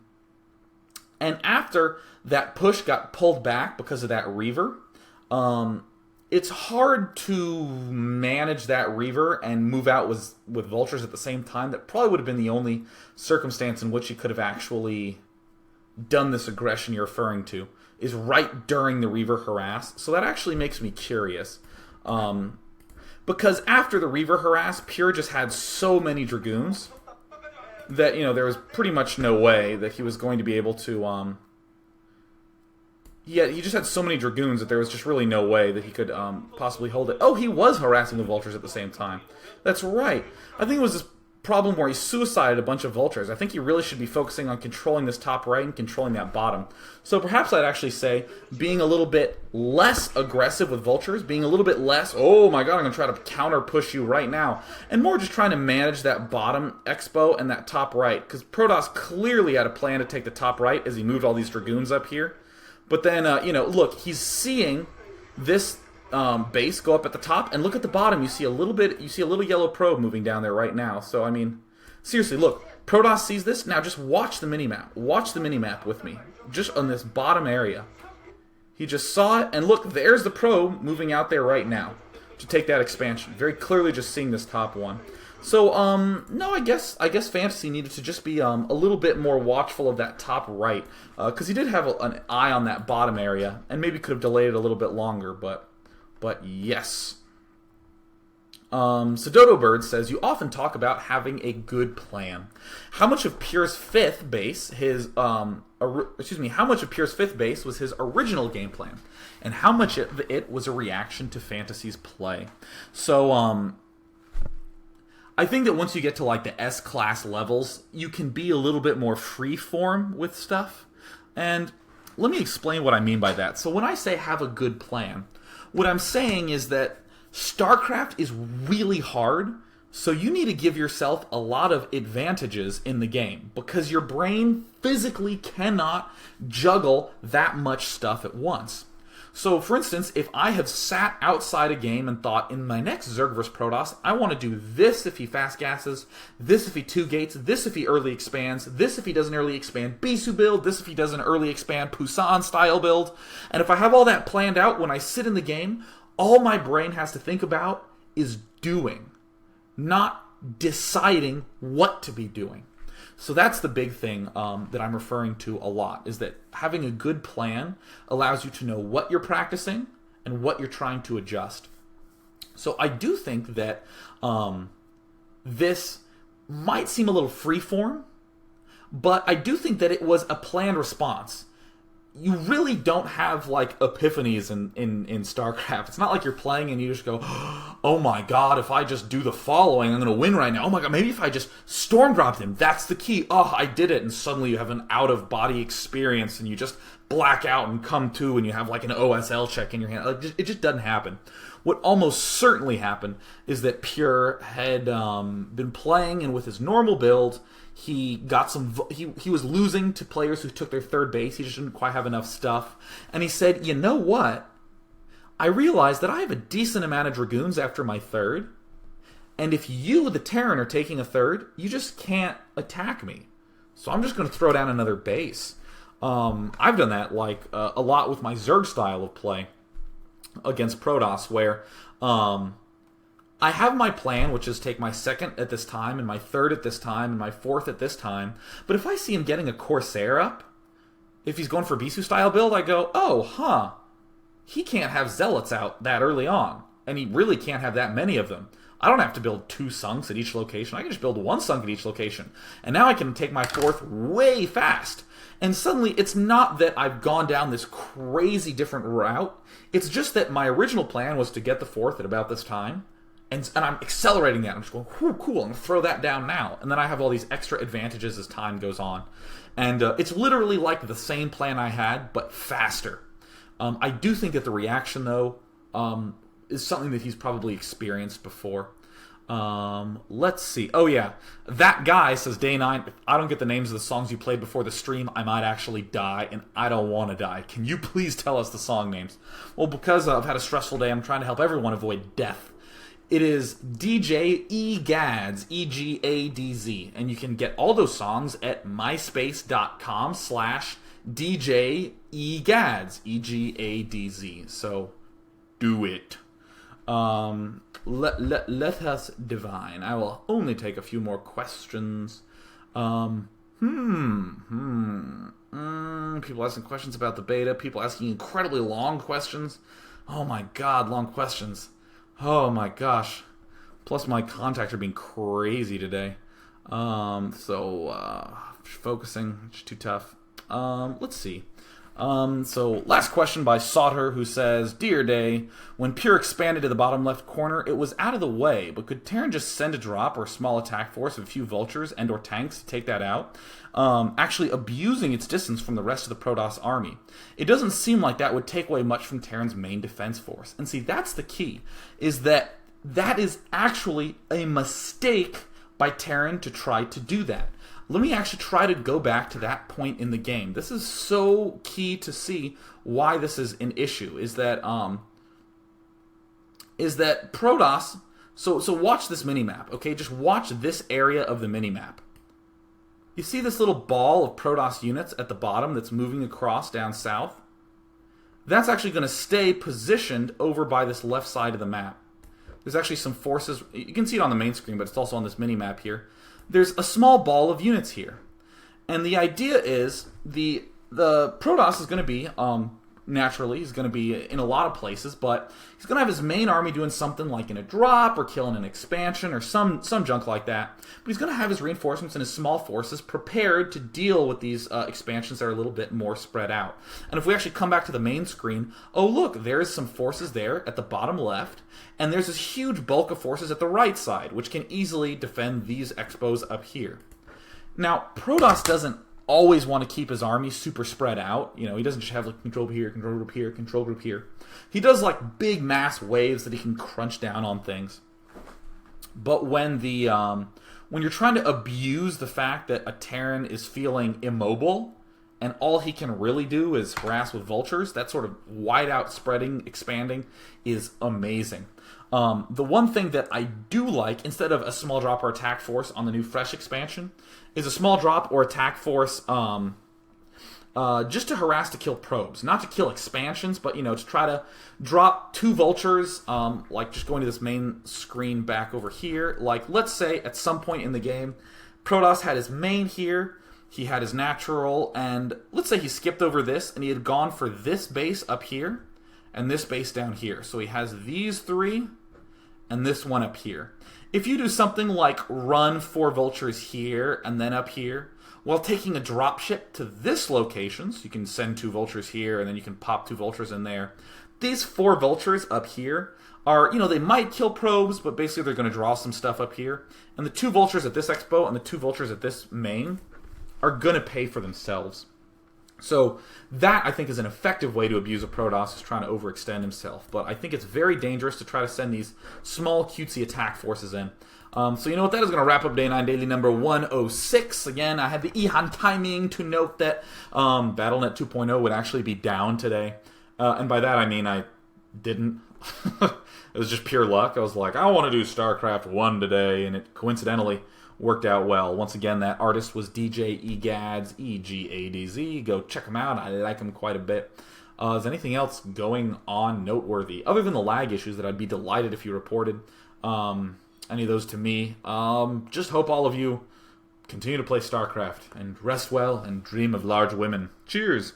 And after that push got pulled back because of that Reaver, it's hard to manage that Reaver and move out with Vultures at the same time. That probably would have been the only circumstance in which he could have actually done this aggression you're referring to, is right during the Reaver harass. So that actually makes me curious. Because after the Reaver harass, Pure just had so many Dragoons that, there was pretty much no way that he was going to be able to, he just had so many Dragoons that there was just really no way that he could possibly hold it. Oh, he was harassing the Vultures at the same time. That's right. I think it was this problem where he suicided a bunch of Vultures. I think he really should be focusing on controlling this top right and controlling that bottom. So perhaps I'd actually say being a little bit less aggressive with Vultures, being a little bit less, oh my god, I'm going to try to counter push you right now, and more just trying to manage that bottom expo and that top right, because Protoss clearly had a plan to take the top right as he moved all these Dragoons up here. But then, look, he's seeing this base go up at the top, and look at the bottom. You see a little yellow probe moving down there right now. So I mean, seriously, look, Protoss sees this. Now just watch the minimap. Watch the minimap with me, just on this bottom area. He just saw it, and look, there's the probe moving out there right now to take that expansion. Very clearly, just seeing this top one. So no, I guess Fantasy needed to just be a little bit more watchful of that top right, because he did have an eye on that bottom area, and maybe could have delayed it a little bit longer, but yes. So Dodo Bird says, you often talk about having a good plan. How much of Pure's fifth base how much of Pure's fifth base was his original game plan, and how much of it was a reaction to Fantasy's play? So I think that once you get to like the S-class levels, you can be a little bit more free-form with stuff. And let me explain what I mean by that. So when I say have a good plan, what I'm saying is that Starcraft is really hard, so you need to give yourself a lot of advantages in the game, because your brain physically cannot juggle that much stuff at once. So, for instance, if I have sat outside a game and thought, in my next Zerg vs. Protoss, I want to do this if he fast gasses, this if he two gates, this if he early expands, this if he doesn't early expand Bisu build, this if he doesn't early expand Poussin style build, and if I have all that planned out, when I sit in the game, all my brain has to think about is doing, not deciding what to be doing. So that's the big thing that I'm referring to a lot, is that having a good plan allows you to know what you're practicing and what you're trying to adjust. So I do think that this might seem a little freeform, but I do think that it was a planned response. You really don't have like epiphanies in StarCraft. It's not like you're playing and you just go, oh my god, if I just do the following, I'm going to win right now. Oh my god, maybe if I just storm dropped him, that's the key. Oh, I did it. And suddenly you have an out-of-body experience and you just black out and come to and you have like an OSL check in your hand. Like, it just doesn't happen. What almost certainly happened is that Pure had been playing, and with his normal build, he got some. He was losing to players who took their third base. He just didn't quite have enough stuff, and he said, "You know what? I realized that I have a decent amount of Dragoons after my third, and if you, the Terran, are taking a third, you just can't attack me. So I'm just going to throw down another base." I've done that like a lot with my Zerg style of play against Protoss, where I have my plan, which is take my second at this time, and my third at this time, and my fourth at this time. But if I see him getting a Corsair up, if he's going for Bisu style build, I go, oh, huh. He can't have Zealots out that early on, and he really can't have that many of them. I don't have to build 2 sunks at each location. I can just build 1 sunk at each location. And now I can take my fourth way fast. And suddenly, it's not that I've gone down this crazy different route. It's just that my original plan was to get the fourth at about this time. And I'm accelerating that. I'm just going, whew, cool, I'm going to throw that down now. And then I have all these extra advantages as time goes on. And it's literally like the same plan I had, but faster. I do think that the reaction, though, is something that he's probably experienced before. Let's see. Oh, yeah. That guy says, Day 9, if I don't get the names of the songs you played before the stream, I might actually die, and I don't want to die. Can you please tell us the song names? Well, because I've had a stressful day, I'm trying to help everyone avoid death. It is DJ Egadz, E-G-A-D-Z, and you can get all those songs at myspace.com/DJ Egadz, E-G-A-D-Z. So, do it. Let us divine. I will only take a few more questions. People asking questions about the beta. People asking incredibly long questions. Oh my god, long questions. Oh my gosh. Plus my contacts are being crazy today. Focusing, it's too tough. Let's see. So last question by Sauter, who says, Dear Day, when Pure expanded to the bottom left corner, it was out of the way, but could Terran just send a drop or a small attack force of a few vultures and or tanks to take that out? Actually abusing its distance from the rest of the Protoss army. It doesn't seem like that would take away much from Terran's main defense force. And see, that's the key, is that is actually a mistake by Terran to try to do that. Let me actually try to go back to that point in the game. This is so key to see why this is an issue. Is that Protoss? So watch this minimap, okay? Just watch this area of the minimap. You see this little ball of Protoss units at the bottom that's moving across down south? That's actually going to stay positioned over by this left side of the map. There's actually some forces. You can see it on the main screen, but it's also on this minimap here. There's a small ball of units here. And the idea is the Protoss is going to be, naturally, he's going to be in a lot of places, but he's going to have his main army doing something like in a drop or killing an expansion or some junk like that. But he's going to have his reinforcements and his small forces prepared to deal with these expansions that are a little bit more spread out. And if we actually come back to the main screen, oh look, there's some forces there at the bottom left, and there's this huge bulk of forces at the right side, which can easily defend these expos up here. Now, Protoss doesn't always want to keep his army super spread out. You know, he doesn't just have like control group here, control group here, control group here. He does like big mass waves that he can crunch down on things. But when you're trying to abuse the fact that a Terran is feeling immobile and all he can really do is harass with vultures, that sort of wide out spreading, expanding is amazing. The one thing that I do like, instead of a small drop or attack force on the new Fresh expansion, is a small drop or attack force just to harass, to kill probes. Not to kill expansions, but, you know, to try to drop 2 vultures, like just going to this main screen back over here. Like, let's say at some point in the game, Protoss had his main here, he had his natural, and let's say he skipped over this, and he had gone for this base up here, and this base down here. So he has these 3, and this one up here. If you do something like run 4 vultures here and then up here, while taking a dropship to this location, so you can send 2 vultures here and then you can pop 2 vultures in there, these 4 vultures up here are, you know, they might kill probes, but basically they're going to draw some stuff up here. And the 2 vultures at this expo and the 2 vultures at this main are going to pay for themselves. So that, I think, is an effective way to abuse a Protoss who's trying to overextend himself. But I think it's very dangerous to try to send these small, cutesy attack forces in. So you know what, that is going to wrap up Day 9 Daily number 106. Again, I had the Ihan timing to note that BattleNet 2.0 would actually be down today. And by that I mean I didn't. It was just pure luck. I was like, I want to do StarCraft 1 today, and it coincidentally worked out well. Once again, that artist was DJ Egads, E-G-A-D-Z. Go check him out. I like him quite a bit. Is anything else going on noteworthy? Other than the lag issues that I'd be delighted if you reported any of those to me. Just hope all of you continue to play StarCraft and rest well and dream of large women. Cheers!